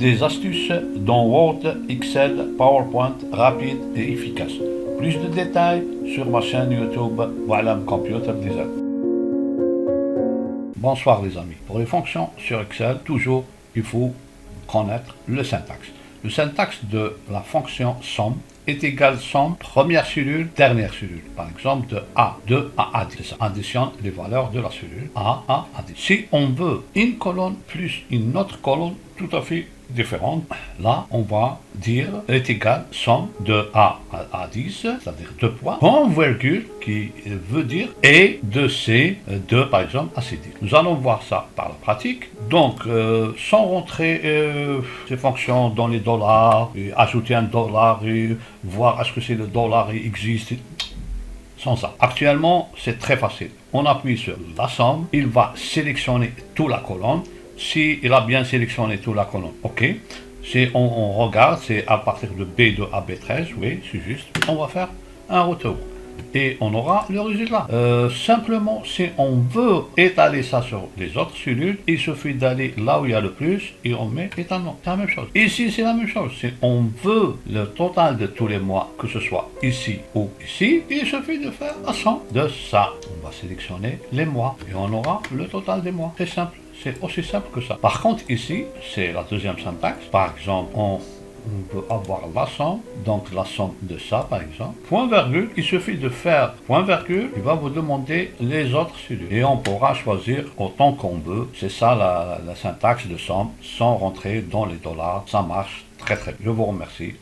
Des astuces dans Word, Excel, PowerPoint, rapide et efficace. Plus de détails sur ma chaîne YouTube Wa'lam Computer Design. Bonsoir les amis. Pour les fonctions sur Excel, toujours il faut connaître le syntaxe. Le syntaxe de la fonction somme est égal somme première cellule, dernière cellule. Par exemple de A2 à A10. Ça additionne les valeurs de la cellule A à A10. Si on veut une colonne plus une autre colonne tout à fait différente, là on va dire est égal somme de A à A10, c'est-à-dire 2 points, point virgule qui veut dire et de C de par exemple à C10. Nous allons voir ça par la pratique. Donc sans rentrer ces fonctions dans les dollars, et ajouter un dollar et voir est-ce que c'est le dollar et existe. Sans ça. Actuellement, c'est très facile. On appuie sur la somme, il va sélectionner toute la colonne. Si il a bien sélectionné toute la colonne, ok. Si on regarde, c'est à partir de B2 à B13, oui, c'est juste. On va faire un retour. Et on aura le résultat. Simplement, si on veut étaler ça sur les autres cellules, il suffit d'aller là où il y a le plus et on met étalement. C'est la même chose. Ici, c'est la même chose. Si on veut le total de tous les mois, que ce soit ici ou ici, il suffit de faire la somme de ça. On va sélectionner les mois et on aura le total des mois. C'est simple. C'est aussi simple que ça. Par contre, ici, c'est la deuxième syntaxe. Par exemple, on veut avoir la somme, donc la somme de ça par exemple, point virgule, il suffit de faire point virgule, il va vous demander les autres cellules et on pourra choisir autant qu'on veut. C'est ça la syntaxe de somme sans rentrer dans les dollars, ça marche très très bien. Je vous remercie.